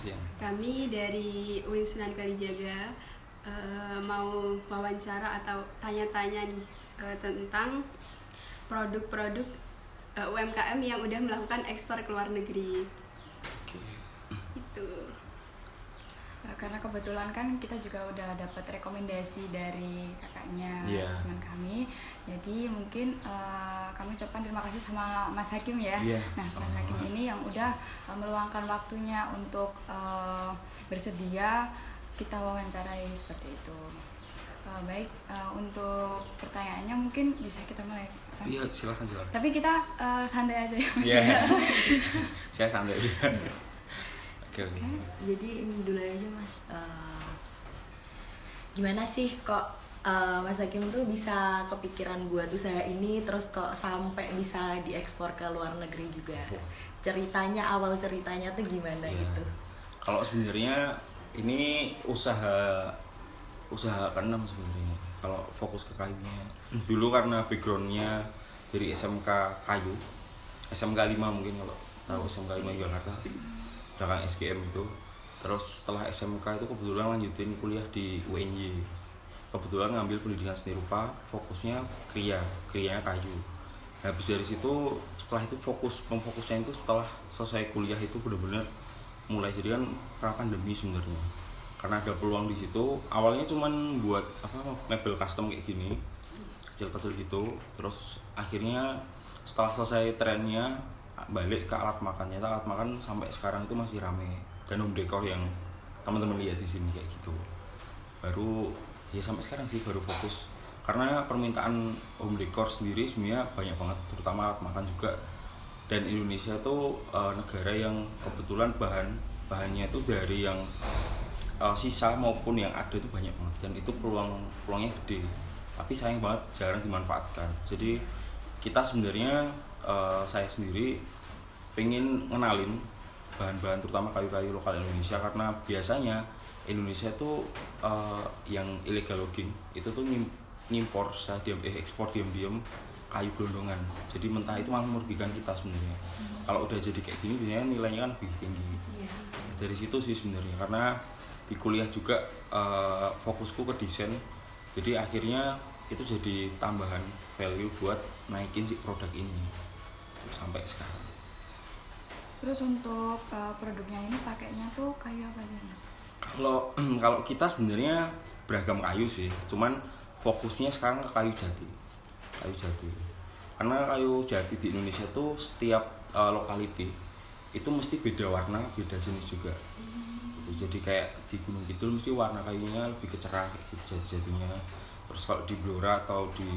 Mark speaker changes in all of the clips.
Speaker 1: siang.
Speaker 2: Kami dari UIN Sunan Kalijaga mau wawancara atau tanya-tanya nih tentang produk-produk UMKM yang udah melakukan ekspor ke luar negeri.
Speaker 1: Oke.
Speaker 2: Itu.
Speaker 3: Karena kebetulan kan kita juga udah dapat rekomendasi dari kakaknya teman kami, jadi mungkin kami ucapkan terima kasih sama Mas Hakim ya. Nah, Mas Hakim ini yang udah meluangkan waktunya untuk bersedia kita wawancarai seperti itu. Baik, untuk pertanyaannya mungkin bisa kita mulai. Mas.
Speaker 1: Iya, silakan.
Speaker 3: Tapi kita santai aja ya Mas.
Speaker 1: Iya. Saya santai aja. Oke.
Speaker 4: Jadi ini dulu aja Mas, gimana sih kok Mas Hakim tuh bisa kepikiran buat usaha ini, terus kok sampai bisa diekspor ke luar negeri juga? Ceritanya, awal ceritanya tuh gimana gitu?
Speaker 1: Kalau sebenarnya ini usaha keenam sebenarnya. Kalau fokus ke kayunya, dulu karena backgroundnya dari SMK kayu, SMK 5 mungkin kalau tahu SMK 5 Jakarta, belakang SGM itu. Terus setelah SMK itu kebetulan lanjutin kuliah di UNY. Kebetulan ngambil pendidikan seni rupa, fokusnya krianya kayu. Habis dari situ, setelah itu pemfokusnya itu setelah selesai kuliah itu benar-benar mulai, jadi kan pra pandemi sebenarnya. Karena ada peluang di situ. Awalnya cuman buat mebel custom kayak gini, kecil-kecil gitu. Terus akhirnya setelah selesai trennya balik ke alat makan. Ternyata alat makan sampai sekarang itu masih rame, dan home decor yang teman-teman lihat di sini kayak gitu. Baru ya sampai sekarang sih baru fokus, karena permintaan home decor sendiri sebenarnya banyak banget, terutama alat makan juga. Dan Indonesia tuh negara yang kebetulan bahannya itu dari yang sisa maupun yang ada itu banyak banget, dan itu peluangnya gede. Tapi sayang banget jarang dimanfaatkan. Jadi kita sebenarnya saya sendiri pengen ngenalin bahan-bahan terutama kayu-kayu lokal Indonesia, karena biasanya Indonesia tuh yang illegal logging itu tuh ngimpor ekspor diam-diam kayu gelondongan. Jadi mentah itu malah merugikan kita sebenarnya. Kalau udah jadi kayak gini biasanya nilainya kan lebih tinggi. Dari situ sih sebenarnya, karena di kuliah juga fokusku ke desain, jadi akhirnya itu jadi tambahan value buat naikin si produk ini sampai sekarang.
Speaker 3: Terus untuk produknya ini pakainya tuh kayu apa aja Mas?
Speaker 1: Kalau kita sebenarnya beragam kayu sih, cuman fokusnya sekarang ke kayu jati. Karena kayu jati di Indonesia tuh setiap lokality itu mesti beda warna, beda jenis juga. Jadi kayak di Gunung Kidul mesti warna kayunya lebih kecerah gitu, jati-jatinya. Terus kalau di Blora atau di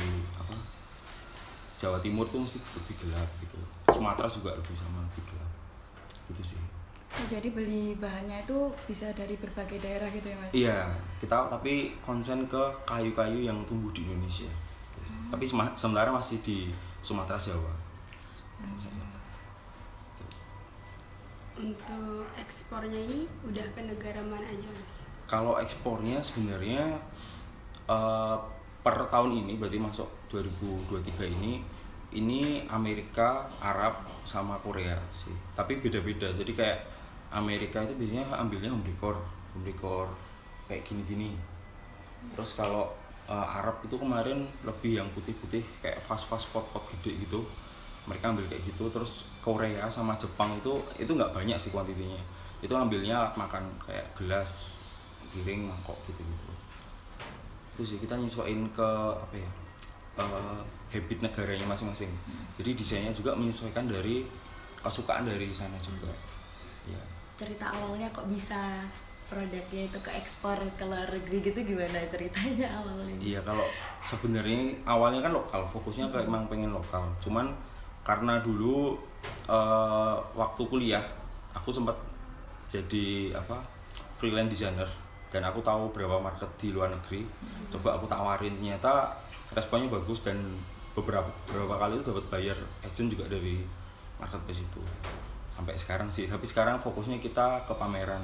Speaker 1: Jawa Timur tuh mesti lebih gelap gitu. Sumatera juga lebih gelap. Gitu sih.
Speaker 3: Jadi beli bahannya itu bisa dari berbagai daerah gitu ya Mas?
Speaker 1: Iya, kita tapi konsen ke kayu-kayu yang tumbuh di Indonesia. Tapi sebenarnya masih di Sumatera Jawa.
Speaker 2: Untuk ekspornya ini udah ke negara mana aja Mas?
Speaker 1: Kalau ekspornya sebenarnya per tahun ini, berarti masuk 2023 ini Amerika, Arab, sama Korea sih. Tapi beda-beda. Jadi kayak Amerika itu biasanya ambilnya home decor kayak gini-gini. Terus kalau Arab itu kemarin lebih yang putih-putih kayak vas-vas pot-pot gede gitu. Mereka ambil kayak gitu. Terus Korea sama Jepang itu nggak banyak sih kuantitinya. Itu ambilnya alat makan kayak gelas, piring, mangkok gitu-gitu. Itu sih kita nyesuaiin ke habit negaranya masing-masing. Jadi desainnya juga menyesuaikan dari kesukaan dari sana juga. Ya.
Speaker 4: Cerita awalnya kok bisa produknya itu ke ekspor ke luar negeri gitu, gimana ceritanya awalnya?
Speaker 1: Iya, kalau sebenarnya awalnya kan lokal, fokusnya emang pengen lokal. Cuman karena dulu waktu kuliah aku sempat jadi freelance designer, dan aku tahu berapa market di luar negeri. Coba aku tawarin, ternyata responnya bagus, dan beberapa kali itu dapat bayar agent juga dari marketplace itu. Sampai sekarang sih, tapi sekarang fokusnya kita ke pameran.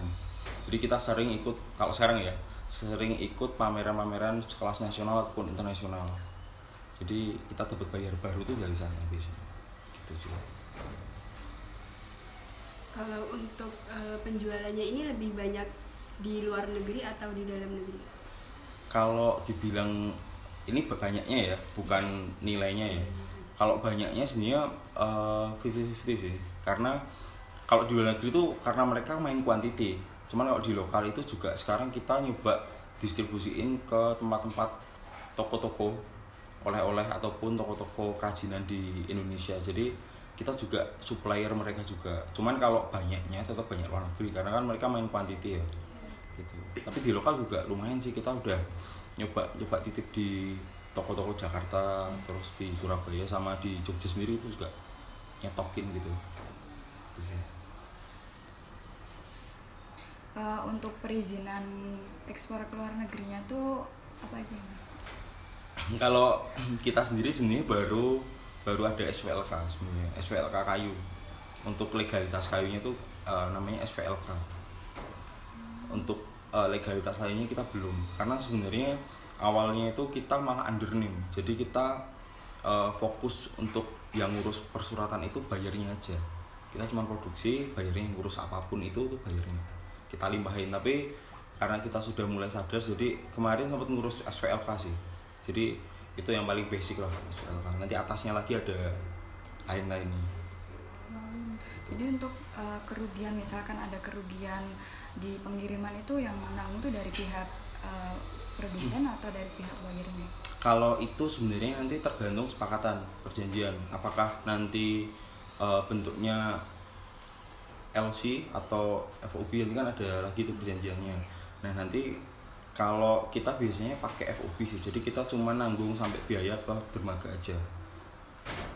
Speaker 1: Jadi kita sering ikut pameran sekelas nasional ataupun internasional. Jadi kita dapat bayar baru tuh dari sana biasanya. Gitu sih.
Speaker 2: Kalau untuk penjualannya ini lebih banyak di luar negeri atau di dalam negeri?
Speaker 1: Kalau dibilang ini banyaknya ya, bukan nilainya ya. Kalau banyaknya sebenarnya 50-50 sih. Karena kalau di luar negeri itu karena mereka main quantity. Cuman kalau di lokal itu juga sekarang kita nyoba distribusiin ke tempat-tempat toko-toko oleh-oleh ataupun toko-toko kerajinan di Indonesia. Jadi kita juga supplier mereka juga. Cuman kalau banyaknya tetap banyak luar negeri karena kan mereka main quantity ya. Gitu. Tapi di lokal juga lumayan sih, kita udah nyoba titip di toko-toko Jakarta, terus di Surabaya sama di Jogja sendiri itu juga nyetokin gitu. Itu sih.
Speaker 3: Untuk perizinan ekspor ke luar negerinya tuh apa aja ya, Mas?
Speaker 1: Kalau kita sendiri sebenarnya baru ada SPLK sebenarnya, SPLK kayu. Untuk legalitas kayunya itu namanya SPLK. Untuk legalitas kayunya kita belum, karena sebenarnya awalnya itu kita malah under name. Jadi kita fokus untuk yang ngurus persuratan itu bayarnya aja. Kita cuma produksi, bayarnya, ngurus apapun itu bayarnya kita limpahin. Tapi karena kita sudah mulai sadar, jadi kemarin sempat ngurus SPLK sih. Jadi itu yang paling basic lah SPLK. Nanti atasnya lagi ada lain-lainnya.
Speaker 3: Jadi untuk kerugian, misalkan ada kerugian di pengiriman itu yang menanggung tuh dari pihak produsen atau dari pihak buyernya?
Speaker 1: Kalau itu sebenarnya nanti tergantung kesepakatan perjanjian. Apakah nanti bentuknya LC atau FOB, ini kan ada lagi tuh perjanjiannya. Nah nanti kalau kita biasanya pakai FOB sih, jadi kita cuma nanggung sampai biaya ke dermaga aja.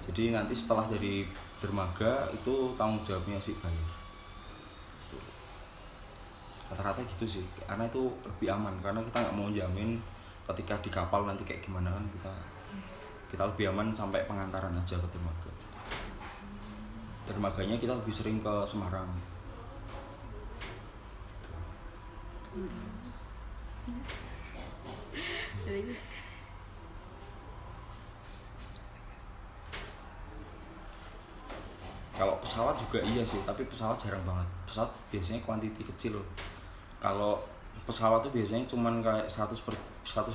Speaker 1: Jadi nanti setelah dari dermaga itu tanggung jawabnya si buyer. Rata-rata gitu sih, karena itu lebih aman, karena kita nggak mau jamin ketika di kapal nanti kayak gimana kan, kita lebih aman sampai pengantaran aja ke dermaga. Dermaganya kita lebih sering ke Semarang. Kalau pesawat juga iya sih, tapi pesawat jarang banget. Pesawat biasanya kuantiti kecil. Kalau pesawat tuh biasanya cuman kayak 100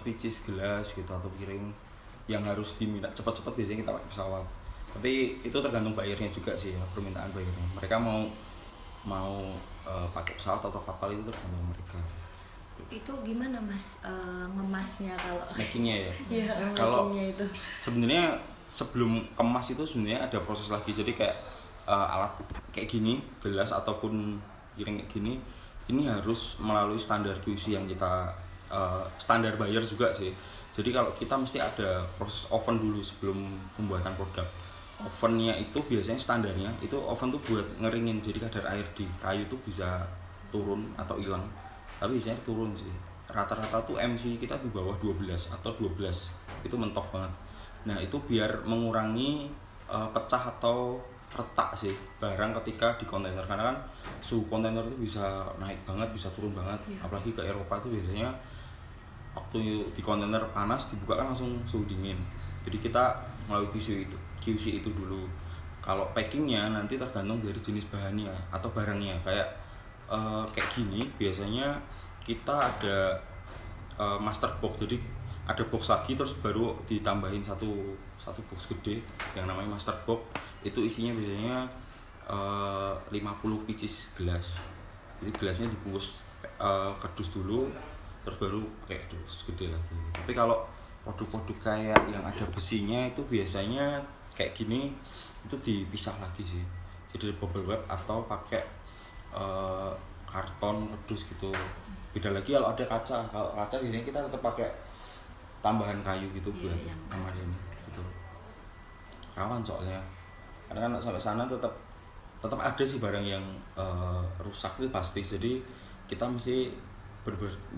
Speaker 1: pieces gelas gitu atau piring yang harus diminta cepat-cepat, biasanya kita pakai pesawat. Tapi itu tergantung bayarnya juga sih ya, permintaan bayarnya. Mereka mau pakai pesawat atau kapal itu tergantung mereka.
Speaker 4: Itu gimana Mas ngemasnya kalau
Speaker 1: Mackingnya ya?
Speaker 4: Iya,
Speaker 1: kalau
Speaker 4: mackingnya itu.
Speaker 1: Sebenarnya sebelum kemas itu sebenarnya ada proses lagi. Jadi kayak alat kayak gini, gelas ataupun piring kayak gini, ini harus melalui standar QC yang kita standar bayar juga sih. Jadi kalau kita mesti ada proses oven dulu sebelum pembuatan produk. Ovennya itu biasanya standarnya itu oven tuh buat ngeringin, jadi kadar air di kayu tuh bisa turun atau hilang. Tapi biasanya turun sih. Rata-rata tuh MC kita di bawah 12 atau 12. Itu mentok banget. Nah, itu biar mengurangi pecah atau retak sih barang ketika di kontainer, karena kan suhu kontainer itu bisa naik banget, bisa turun banget. Apalagi ke Eropa tuh biasanya waktu di kontainer panas dibuka kan langsung suhu dingin. Jadi kita melalui QC itu dulu. Kalau packingnya nanti tergantung dari jenis bahannya atau barangnya. Kayak gini biasanya kita ada master box, jadi ada box lagi terus baru ditambahin satu box gede yang namanya master box. Itu isinya biasanya 50 pieces gelas. Jadi gelasnya dibungkus kardus dulu terus baru pakai dus gede lagi. Tapi kalau produk-produk kayak yang ada besinya itu biasanya kayak gini itu dipisah lagi sih. Jadi bubble wrap atau pakai karton kardus gitu. Beda lagi kalau ada kaca. Kalau kaca biasanya kita tetap pakai tambahan kayu gitu buat amanin gitu. Rawan soalnya. Karena kan sampai sana tetap ada sih barang yang rusak itu pasti. Jadi kita mesti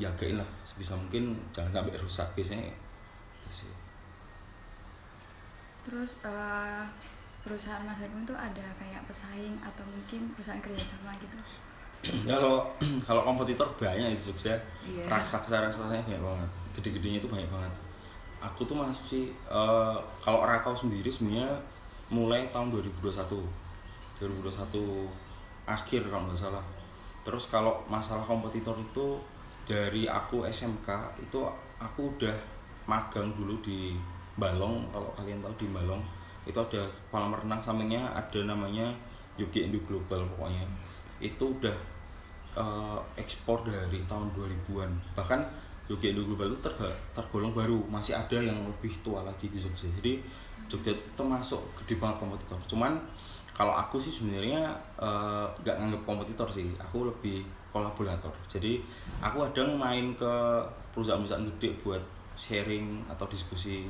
Speaker 1: jagain lah sebisa mungkin jangan sampai rusak biasanya itu sih.
Speaker 3: Terus perusahaan Mas Agung tuh ada kayak pesaing atau mungkin perusahaan kerjasama gitu?
Speaker 1: Kalau kompetitor banyak di Jogja, raksasanya banyak banget, gede-gedenya itu banyak banget. Aku tuh masih kalau Rakau sendiri sebenarnya mulai tahun 2021 akhir kalau nggak salah. Terus kalau masalah kompetitor itu dari aku SMK itu aku udah magang dulu di Balong. Kalau kalian tahu di Balong itu ada kolam renang, sampingnya ada namanya Yogi Indo Global. Pokoknya itu udah ekspor dari tahun 2000-an. Bahkan Yogi Indo Global itu tergolong baru, masih ada yang lebih tua lagi di Jogja. Jadi Jogja itu termasuk gede banget kompetitor. Cuman kalau aku sih sebenarnya nggak nganggap kompetitor sih, aku lebih kolaborator. Jadi aku kadang main ke perusahaan-perusahaan gede buat sharing atau diskusi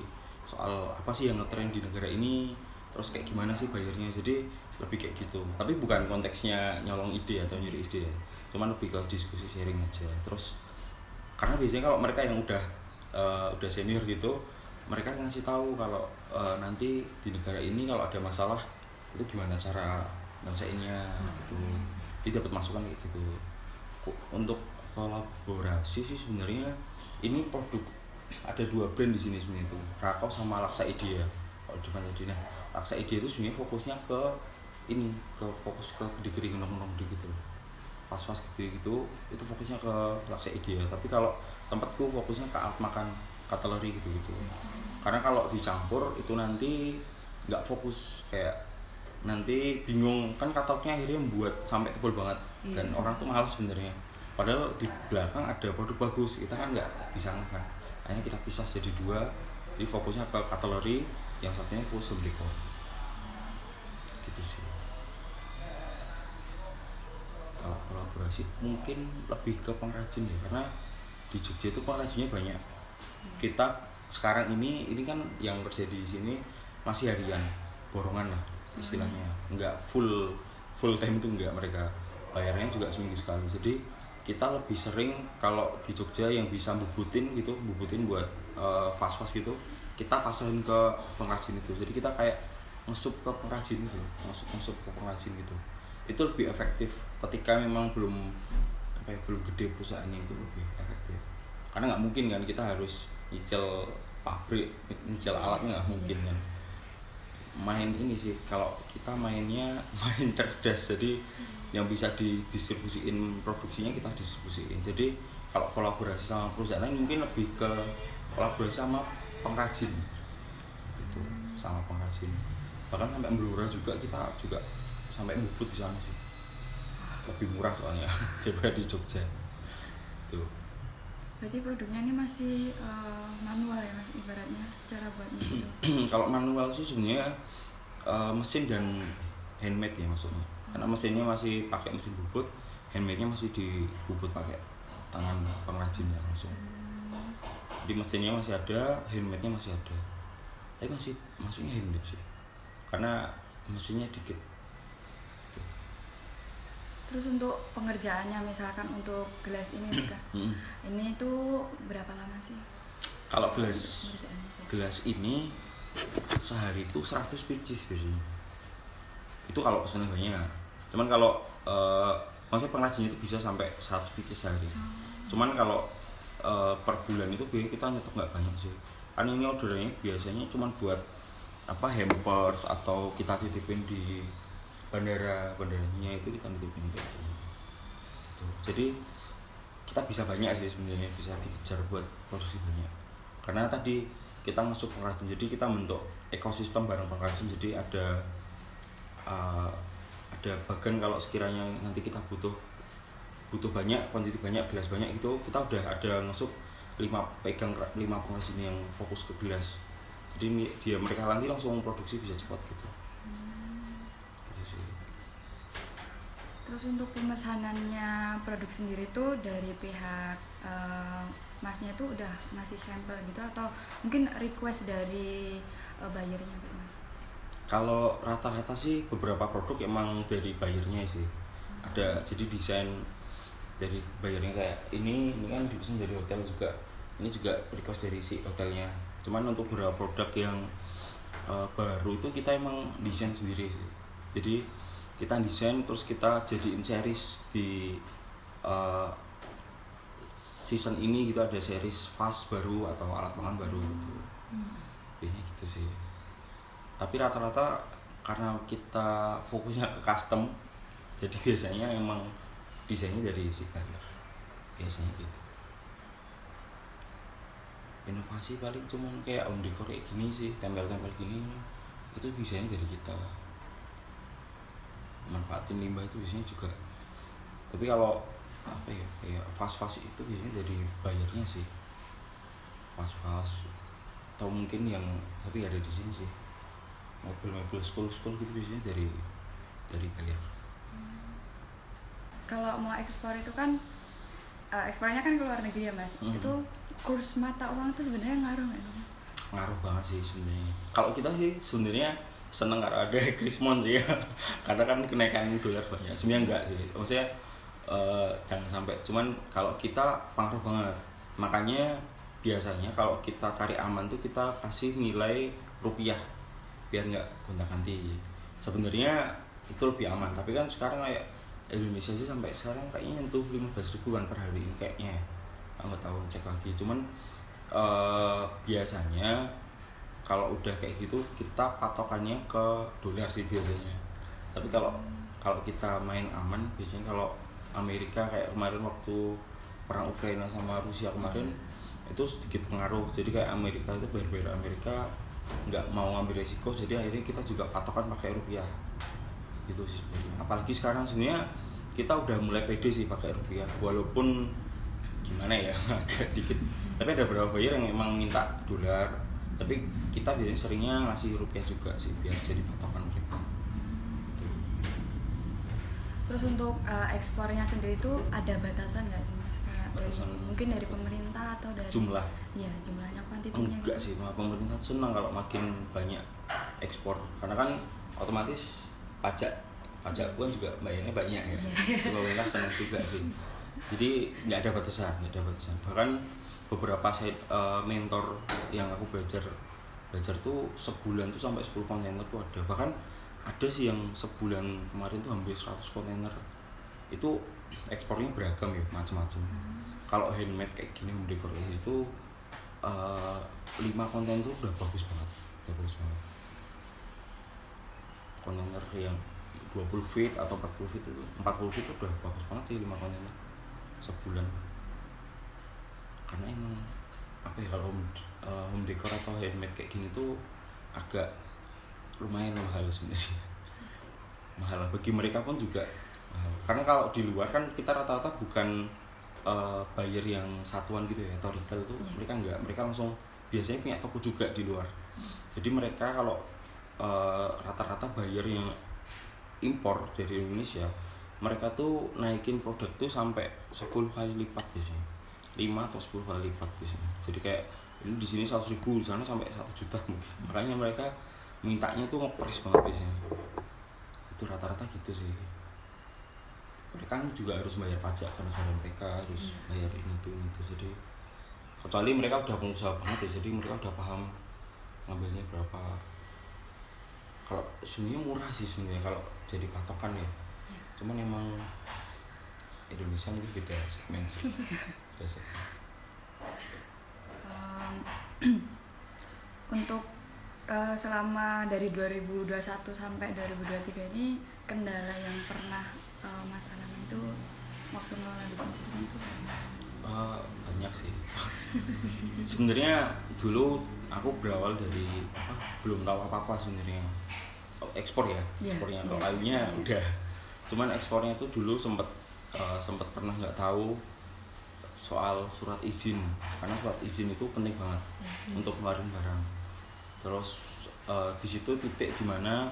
Speaker 1: soal apa sih yang ngetren di negara ini, terus kayak gimana sih bayarnya. Jadi lebih kayak gitu, tapi bukan konteksnya nyolong ide atau nyuri ide ya, cuman lebih ke diskusi sharing aja. Terus karena biasanya kalau mereka yang udah senior gitu, mereka ngasih tahu kalau nanti di negara ini kalau ada masalah itu gimana cara nyelesainnya gitu. Jadi dapat masukan kayak gitu. Untuk kolaborasi sih sebenarnya ini produk ada 2 brand di sini sebenarnya itu, Rakau sama Laksa Idea. Kalau depan tadi, nah Laksa Idea itu sebenarnya fokusnya ke ini, fokus ke gede-gede ngendong-ngendong gitu, pas-pas gede gitu, itu fokusnya ke Laksa Idea. Tapi kalau tempatku fokusnya ke alat makan, cutlery gitu. Karena kalau dicampur itu nanti nggak fokus, kayak nanti bingung kan, katalognya akhirnya membuat sampai tebal banget dan orang tuh malas sebenarnya. Padahal di belakang ada produk bagus, kita kan nggak bisa makan. Akhirnya kita pisah jadi 2, jadi fokusnya ke cutlery, yang satunya fokus ke dekor. Gitu sih. Kalau kolaborasi mungkin lebih ke pengrajin ya, karena di Jogja itu pengrajinnya banyak. Kita sekarang ini kan yang kerja di sini masih harian, borongan lah istilahnya, nggak full time itu nggak, mereka bayarnya juga seminggu sekali. Jadi kita lebih sering kalau di Jogja yang bisa bubutin buat fast gitu, kita pasarin ke pengrajin itu. Jadi kita kayak ngesup ke pengrajin gitu, ngesup ke pengrajin gitu. Itu lebih efektif ketika memang belum gede perusahaannya, itu lebih efektif. Karena nggak mungkin kan kita harus nyicil pabrik, nyicil alatnya, nggak mungkin kan. Main ini sih, kalau kita mainnya main cerdas, jadi yang bisa didistribusiin produksinya kita distribusiin. Jadi kalau kolaborasi sama perusahaan lain mungkin lebih ke kolaborasi sama pengrajin itu, sama pengrajin. Bahkan sampai Blora juga, kita juga sampai bubut di sana sih, lebih murah soalnya daripada di Jogja tuh.
Speaker 3: Berarti produknya ini masih manual ya Mas, ibaratnya cara buatnya gitu.
Speaker 1: Kalau manual sih sebenarnya mesin dan handmade ya maksudnya. Karena mesinnya masih pakai mesin bubut, handmade-nya masih dibubut pakai tangan pengrajinnya langsung. Jadi mesinnya masih ada, handmade-nya masih ada. Tapi masihnya handmade sih, karena mesinnya dikit.
Speaker 3: Terus untuk pengerjaannya, misalkan untuk gelas ini Kak, ini tuh berapa lama sih?
Speaker 1: Kalau gelas ini sehari itu 100 pieces biasanya. Itu kalau pesanan banyak. Cuman kalau maksudnya pengrajinnya itu bisa sampai 100 pieces sehari. Cuman kalau per bulan itu kita nyetok nggak banyak sih. Kan ini ordernya biasanya cuman buat hampers atau kita titipin di bandaranya, itu kita titipin kayak gini. Jadi kita bisa banyak sih sebenarnya, bisa dikejar buat produksi banyak. Karena tadi kita masuk pengrajin, jadi kita bentuk ekosistem bareng pengrajin. Jadi ada bagian kalau sekiranya nanti kita butuh banyak, kuantiti banyak, gelas banyak, itu kita udah ada ngesup 5 pengrajin yang fokus ke gelas. Jadi mereka nanti langsung produksi bisa cepat gitu. Gitu sih.
Speaker 3: Terus untuk pemesanannya produk sendiri tuh dari pihak Masnya tuh udah ngasih sampel gitu, atau mungkin request dari buyernya gitu Mas?
Speaker 1: Kalau rata-rata sih beberapa produk emang dari buyernya sih. Ada, jadi desain dari buyernya, kayak ini kan dipesan dari hotel juga. Ini juga request dari si hotelnya. Cuman untuk beberapa produk yang baru itu kita emang desain sendiri. Jadi kita desain terus kita jadiin series di season ini gitu, ada series fast baru atau alat makan baru gitu. Biasanya gitu sih. Tapi rata-rata karena kita fokusnya ke custom, Jadi biasanya emang desainnya dari si buyer biasanya gitu. Inovasi paling cuman kayak home decor kayak gini sih, tempel-tempel gini itu biasanya dari kita. Manfaatin limbah itu biasanya juga. Tapi kalau apa ya, kayak vas-vas itu biasanya dari bayarnya sih, vas-vas atau mungkin yang tapi ada di sini sih, mebel-mebel, stool gitu biasanya dari bayar.
Speaker 3: Kalau mau ekspor itu kan ekspornya kan ke luar negeri ya Mas. Itu kurs mata uang itu sebenarnya ngaruh nggak sih?
Speaker 1: Ngaruh banget sih sebenarnya. Kalau kita sih sebenarnya seneng karena ada krismon sih ya. Karena kan kenaikan dolar banyak. Sebenarnya enggak sih. Maksudnya jangan sampai. Cuman kalau kita pengaruh banget. Makanya biasanya kalau kita cari aman tuh kita kasih nilai rupiah biar nggak gonta-ganti. Sebenarnya itu lebih aman. Tapi kan sekarang kayak Indonesia sih sampai sekarang kayaknya nyentuh 15.000 kan per hari ini kayaknya. Aku nggak tahu, cek lagi. Cuman biasanya kalau udah kayak gitu kita patokannya ke dolar sih biasanya. Tapi kalau kita main aman biasanya kalau Amerika kayak kemarin waktu perang Ukraina sama Rusia kemarin itu sedikit pengaruh. Jadi kayak Amerika itu bayar Amerika nggak mau ngambil resiko, jadi akhirnya kita juga patokan pakai rupiah gitu sih sebenarnya. Apalagi sekarang sebenarnya kita udah mulai pede sih pakai rupiah, walaupun gimana ya agak dikit. Tapi ada beberapa buyer yang emang minta dolar, tapi kita biasanya seringnya ngasih rupiah juga sih biar jadi patokan mereka.
Speaker 3: Terus untuk ekspornya sendiri itu ada batasan nggak sih Mas? Kayak
Speaker 1: Batasan,
Speaker 3: mungkin dari pemerintah atau dari
Speaker 1: jumlah?
Speaker 3: Iya, jumlahnya, kuantitinya
Speaker 1: Enggak
Speaker 3: gitu.
Speaker 1: sih, malah pemerintah senang kalau makin banyak ekspor, karena kan otomatis pajak kan juga bayarnya banyak ya. Pemerintah senang juga sih. Jadi nggak ada batasan. Bahkan beberapa mentor yang aku belajar tuh sebulan tuh sampai 10 kontainer tuh ada. Bahkan ada sih yang sebulan kemarin tuh hampir 100 kontainer. Itu ekspornya beragam ya, macam-macam. Kalau handmade kayak gini, home decor kayak gitu 5 kontainer tuh udah bagus banget. Kontainer yang 20 feet atau 40 feet itu 40 feet itu udah bagus banget sih 5 kontainer sebulan. Karena emang apa ya, kalau home decor atau handmade kayak gini tuh agak lumayan mahal sebenarnya. Mahal bagi mereka pun juga mahal. Karena kalau di luar kan kita rata-rata bukan buyer yang satuan gitu ya, atau retail tuh mereka langsung biasanya punya toko juga di luar. Jadi mereka kalau rata-rata buyer yang impor dari Indonesia, mereka tuh naikin produk tuh sampai 10 kali lipat biasanya, 5 atau 10 kali lipat biasanya. Jadi kayak ini di sini 100.000, di sana sampai 1 juta mungkin. Makanya mereka mintanya tuh ngepres banget biasanya. Itu rata-rata gitu sih. Mereka juga harus bayar pajak ke negara mereka, harus bayar ini tuh. Jadi kecuali mereka udah pengusaha banget ya, jadi mereka udah paham ngambilnya berapa. Kalau sebenarnya murah sih sebenarnya kalau jadi patokan ya. Cuman emang Indonesia mungkin beda segmen sih.
Speaker 3: Untuk selama dari 2021 sampai 2023 ini kendala yang pernah Mas alami itu waktu ngelola bisnis ini itu
Speaker 1: banyak sih. Sebenarnya dulu aku berawal dari belum tahu apa-apa sebenarnya. Ekspor ya, ekspornya kalau kayunya udah. Cuman ekspornya itu dulu sempat pernah nggak tahu soal surat izin, karena surat izin itu penting banget untuk ngeluarin barang. Terus di situ titik dimana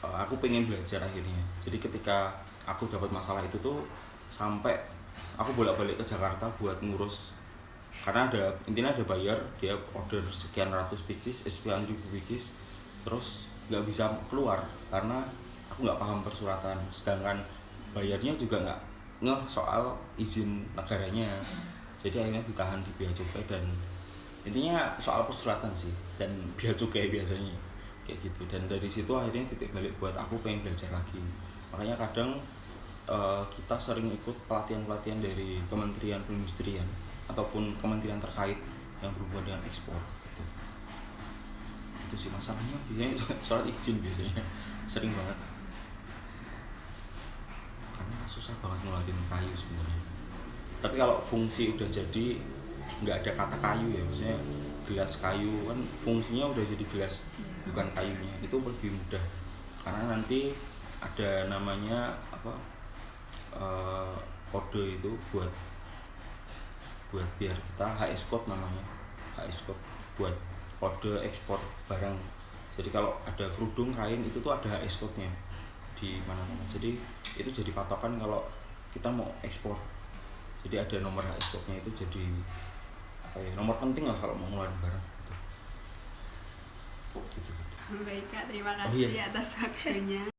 Speaker 1: aku pengen belajar akhirnya. Jadi ketika aku dapat masalah itu tuh sampai aku bolak-balik ke Jakarta buat ngurus, karena intinya ada buyer, dia order sekian ratus pieces, sekian ribu pieces, terus nggak bisa keluar karena aku nggak paham persuratan, sedangkan bayarnya juga nggak ngeh soal izin negaranya. Jadi akhirnya ditahan di bea cukai, dan intinya soal persuratan sih dan bea cukai biasanya kayak gitu. Dan dari situ akhirnya titik balik buat aku pengen belajar lagi. Makanya kadang kita sering ikut pelatihan dari Kementerian Perindustrian ataupun kementerian terkait yang berhubungan dengan ekspor gitu. Itu sih masalahnya, biasanya soal izin biasanya sering banget. susah banget ngeluarin kayu sebenarnya. Tapi kalau fungsi udah jadi nggak ada kata kayu ya, maksudnya gelas kayu kan fungsinya udah jadi gelas, bukan kayunya, itu lebih mudah karena nanti ada namanya apa kode itu buat biar kita HS code namanya, HS code buat kode ekspor barang. Jadi kalau ada kerudung kain itu tuh ada HS code-nya di mana-mana, jadi itu jadi patokan kalau kita mau ekspor. Jadi ada nomor HS code-nya, itu jadi apa ya, nomor penting lah kalau mau ngeluarin barang gitu.
Speaker 2: Baik Kak, terima kasih atas waktunya.